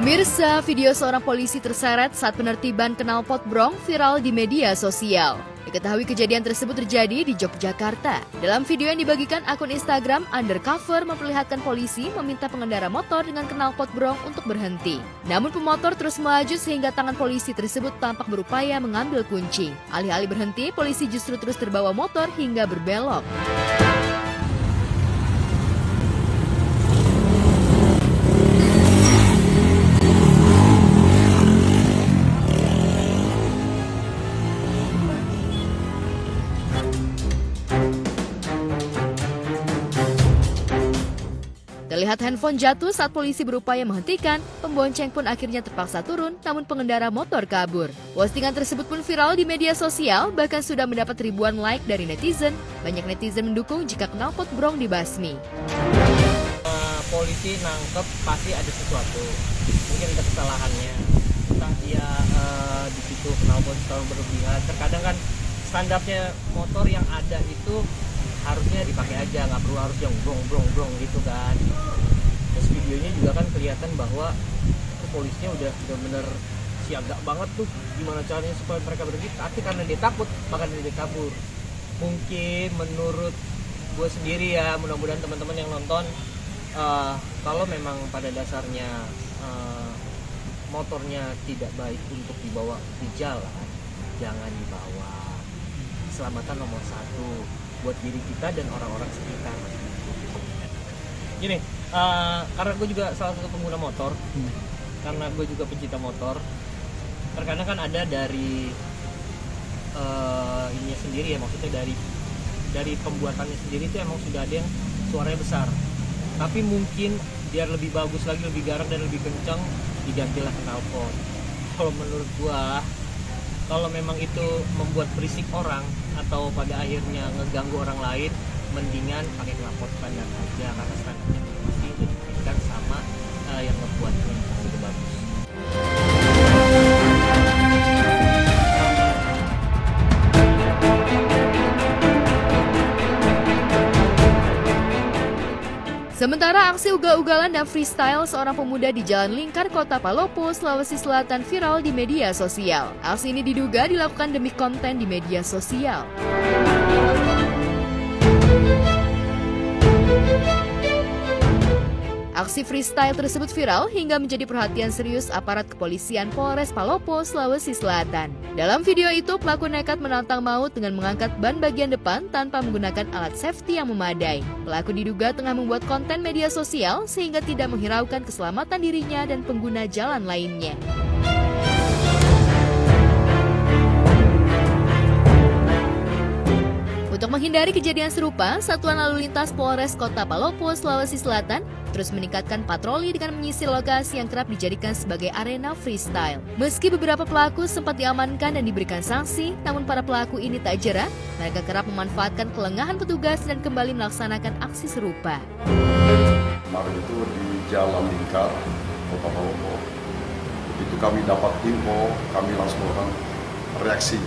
Pemirsa, video seorang polisi terseret saat penertiban knalpot Bronx viral di media sosial. Diketahui kejadian tersebut terjadi di Yogyakarta. Dalam video yang dibagikan akun Instagram, Undercover memperlihatkan polisi meminta pengendara motor dengan knalpot Bronx untuk berhenti. Namun pemotor terus melaju sehingga tangan polisi tersebut tampak berupaya mengambil kunci. Alih-alih berhenti, polisi justru terus terbawa motor hingga berbelok. Terlihat handphone jatuh saat polisi berupaya menghentikan, pembonceng pun akhirnya terpaksa turun, namun pengendara motor kabur. Postingan tersebut pun viral di media sosial, bahkan sudah mendapat ribuan like dari netizen. Banyak netizen mendukung jika knalpot Bronx dibasmi. Polisi nangkep pasti ada sesuatu, mungkin ada kesalahannya. Entah dia di situ knalpot terlalu berlebihan. Terkadang kan standarnya motor yang ada itu harusnya dipakai aja, nggak perlu harus yang brong gitu kan. Terus videonya juga kan kelihatan bahwa polisinya udah bener siaga banget tuh, gimana caranya supaya mereka berhenti, tapi karena dia takut makanya dia kabur. Mungkin menurut gue sendiri ya, mudah-mudahan teman-teman yang nonton, kalau memang pada dasarnya motornya tidak baik untuk dibawa di jalan, jangan dibawa. Keselamatan nomor satu buat diri kita dan orang-orang sekitar. Gini, karena gue juga salah satu pengguna motor, karena gue juga pencinta motor, terkadang kan ada dari ininya sendiri ya, maksudnya dari pembuatannya sendiri itu emang sudah ada yang suaranya besar. Tapi mungkin biar lebih bagus lagi, lebih garang dan lebih kencang, digantilah knalpot. Kalau menurut gue, kalau memang itu membuat berisik orang atau pada akhirnya ngeganggu orang lain, mendingan pakai knalpot standar aja, karena standarnya masih diberikan sama yang ngebuatnya sudah bagus. Sementara aksi ugal-ugalan dan freestyle seorang pemuda di Jalan Lingkar, Kota Palopo, Sulawesi Selatan viral di media sosial. Aksi ini diduga dilakukan demi konten di media sosial. Aksi freestyle tersebut viral hingga menjadi perhatian serius aparat kepolisian Polres Palopo, Sulawesi Selatan. Dalam video itu, pelaku nekat menantang maut dengan mengangkat ban bagian depan tanpa menggunakan alat safety yang memadai. Pelaku diduga tengah membuat konten media sosial sehingga tidak menghiraukan keselamatan dirinya dan pengguna jalan lainnya. Untuk menghindari kejadian serupa, Satuan Lalu Lintas Polres Kota Palopo, Sulawesi Selatan terus meningkatkan patroli dengan menyisir lokasi yang kerap dijadikan sebagai arena freestyle. Meski beberapa pelaku sempat diamankan dan diberikan sanksi, namun para pelaku ini tak jerah. Mereka kerap memanfaatkan kelengahan petugas dan kembali melaksanakan aksi serupa. Kemarin itu di Jalan Lingkar, Kota Palopo. Begitu kami dapat info, kami langsung melakukan reaksi.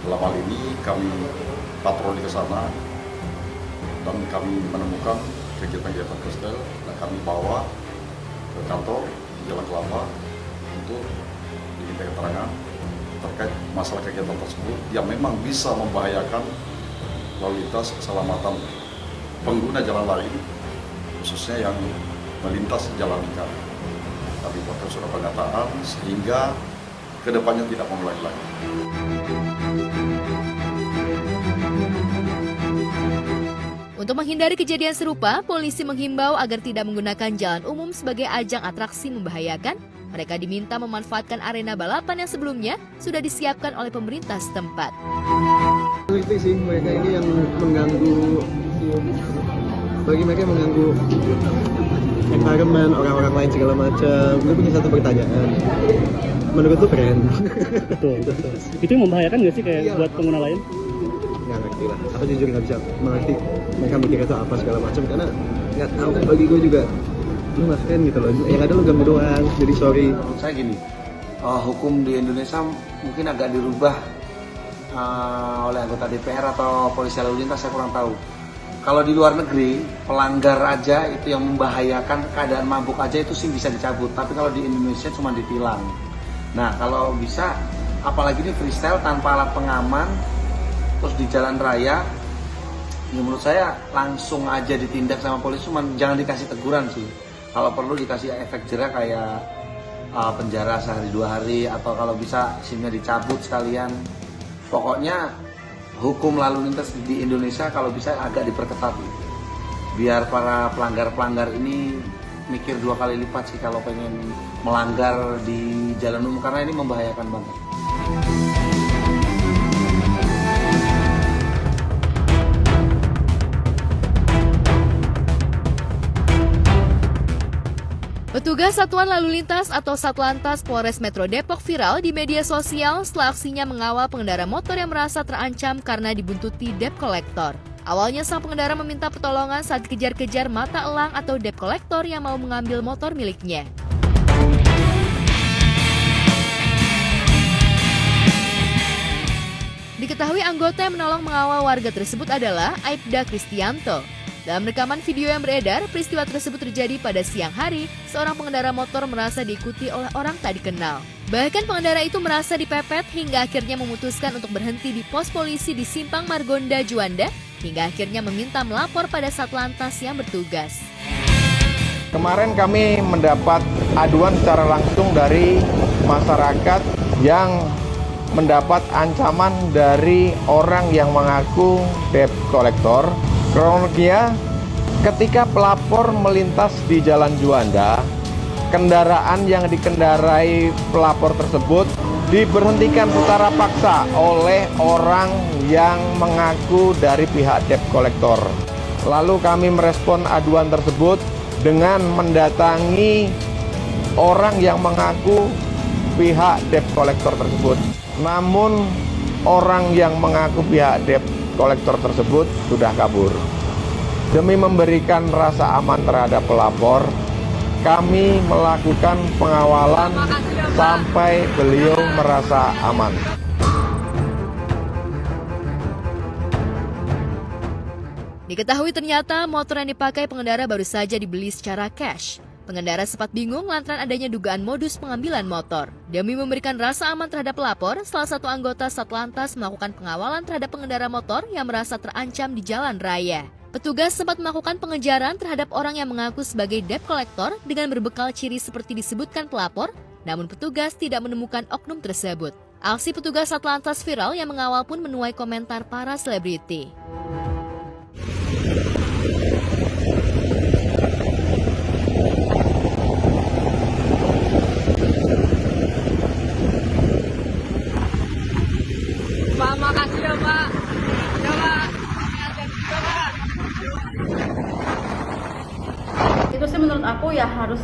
Dalam hal ini kami patroli ke sana dan kami menemukan kegiatan-kegiatan freestyle dan kami bawa ke kantor di Jalan Kelapa untuk diminta keterangan terkait masalah kegiatan tersebut yang memang bisa membahayakan lalu lintas keselamatan pengguna jalan lain, khususnya yang melintas jalan lingkar. Kami buatkan surat pernyataan sehingga kedepannya tidak mengulangi lagi. Untuk menghindari kejadian serupa, polisi menghimbau agar tidak menggunakan jalan umum sebagai ajang atraksi membahayakan. Mereka diminta memanfaatkan arena balapan yang sebelumnya sudah disiapkan oleh pemerintah setempat. Itu sih, mereka ini yang mengganggu, bagi mereka yang mengganggu environment, orang-orang lain segala macam. Gue punya satu pertanyaan, menurut lu keren? Betul. Itu yang membahayakan nggak sih kayak buat pengguna lain? Nggak ngerti lah, aku jujur nggak bisa mengerti mereka mikir itu apa segala macam, karena nggak tahu. Bagi gue juga lu nggak keren gitu loh, yang ada lu ganggu doang, jadi sorry. Menurut saya gini, hukum di Indonesia mungkin agak dirubah oleh anggota DPR atau polisi lalu lintas, saya kurang tahu. Kalau di luar negeri, pelanggar aja itu yang membahayakan, keadaan mabuk aja itu sih bisa dicabut. Tapi kalau di Indonesia cuma ditilang. Nah, kalau bisa, apalagi ini freestyle tanpa alat pengaman, terus di jalan raya, ya menurut saya langsung aja ditindak sama polisi, cuma jangan dikasih teguran sih. Kalau perlu dikasih efek jera kayak penjara sehari 2 hari, atau kalau bisa SIM-nya dicabut sekalian. Pokoknya hukum lalu lintas di Indonesia kalau bisa agak diperketat, biar para pelanggar-pelanggar ini mikir 2 kali lipat sih kalau pengen melanggar di jalan umum, karena ini membahayakan banget. Petugas Satuan Lalu Lintas atau Satlantas Polres Metro Depok viral di media sosial setelah aksinya mengawal pengendara motor yang merasa terancam karena dibuntuti debt collector. Awalnya sang pengendara meminta pertolongan saat dikejar-kejar mata elang atau debt collector yang mau mengambil motor miliknya. Diketahui anggota yang menolong mengawal warga tersebut adalah Aibda Kristianto. Dalam rekaman video yang beredar, peristiwa tersebut terjadi pada siang hari. Seorang pengendara motor merasa diikuti oleh orang tak dikenal. Bahkan pengendara itu merasa dipepet hingga akhirnya memutuskan untuk berhenti di pos polisi di Simpang Margonda Juanda, hingga akhirnya meminta melapor pada Satlantas yang bertugas. Kemarin kami mendapat aduan secara langsung dari masyarakat yang mendapat ancaman dari orang yang mengaku debt collector. Kronologinya, ketika pelapor melintas di Jalan Juanda, kendaraan yang dikendarai pelapor tersebut diberhentikan secara paksa oleh orang yang mengaku dari pihak debt collector. Lalu kami merespon aduan tersebut dengan mendatangi orang yang mengaku pihak debt collector tersebut. Namun orang yang mengaku pihak debt kolektor tersebut sudah kabur. Demi memberikan rasa aman terhadap pelapor, kami melakukan pengawalan sampai beliau merasa aman. Diketahui ternyata motor yang dipakai pengendara baru saja dibeli secara cash. Pengendara sempat bingung lantaran adanya dugaan modus pengambilan motor. Demi memberikan rasa aman terhadap pelapor, salah satu anggota Satlantas melakukan pengawalan terhadap pengendara motor yang merasa terancam di jalan raya. Petugas sempat melakukan pengejaran terhadap orang yang mengaku sebagai debt collector dengan berbekal ciri seperti disebutkan pelapor, namun petugas tidak menemukan oknum tersebut. Aksi petugas Satlantas viral yang mengawal pun menuai komentar para selebriti. Pak, makasih ya Pak. Ya Pak. Itu sih menurut aku ya harus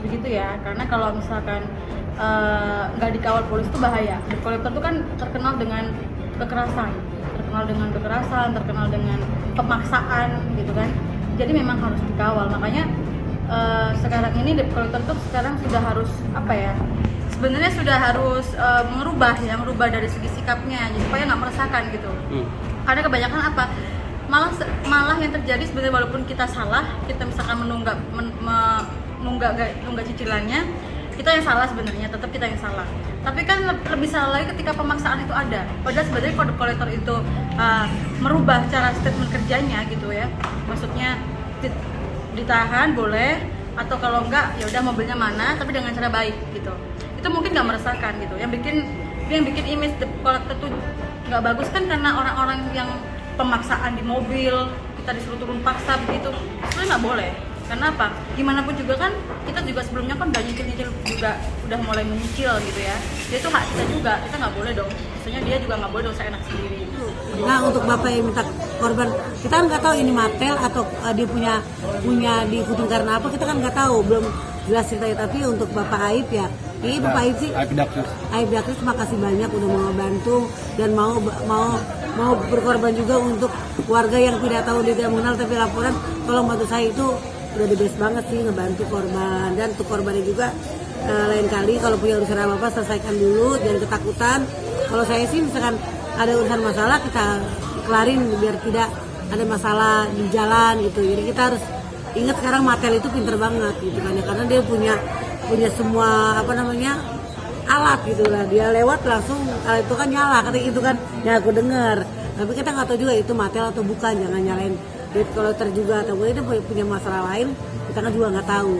begitu ya, karena kalau misalkan nggak dikawal polisi itu bahaya. Debt collector itu kan terkenal dengan kekerasan, terkenal dengan pemaksaan gitu kan. Jadi memang harus dikawal. Makanya sekarang ini debt collector itu sekarang sudah harus sebenarnya sudah harus merubah dari segi sikapnya, jadi supaya nggak meresahkan gitu. Karena kebanyakan malah yang terjadi sebenarnya, walaupun kita salah, kita misalkan menunggak cicilannya, kita yang salah sebenarnya, tetap kita yang salah. Tapi kan lebih salah lagi ketika pemaksaan itu ada. Padahal sebenarnya kalau debt collector itu merubah cara statement kerjanya gitu ya, maksudnya ditahan boleh, atau kalau enggak ya udah mobilnya mana, tapi dengan cara baik gitu. Itu mungkin nggak meresahkan gitu. Yang bikin image debt collector tuh nggak bagus kan karena orang-orang yang pemaksaan di mobil, kita disuruh turun paksa begitu, itu nggak boleh. Karena apa? Gimana pun juga kan kita juga sebelumnya kan udah nyicil juga, udah mulai menyicil gitu ya. Dia itu hak kita juga, kita nggak boleh dong. Maksudnya dia juga nggak boleh dong seenak sendiri. Nah, untuk bapak yang minta korban, kita kan nggak tahu ini Matel atau dia punya diikutin karena apa, kita kan nggak tahu, belum jelas ceritanya. Tapi untuk Bapak Aib ya, ini Bapak Aib sih, Aib Dakris, makasih banyak udah mau bantu dan mau berkorban juga untuk warga yang tidak tahu, dia tidak mengenal, tapi laporan tolong bantu saya, itu udah the best banget sih ngebantu korban. Dan untuk korbannya juga lain kali kalau punya urusan apa-apa selesaikan dulu, jangan ketakutan. Kalau saya sih misalkan ada urusan masalah kita kelarin biar tidak ada masalah di jalan gitu. Jadi kita harus ingat sekarang Mattel itu pinter banget gitu kan ya, karena dia punya semua alat gitu lah. Dia lewat langsung alat itu kan nyala, kata itu kan ya aku dengar. Tapi kita nggak tahu juga itu Mattel atau bukan, jangan nyalain debt collector juga, atau dia punya masalah lain, kita kan juga nggak tahu.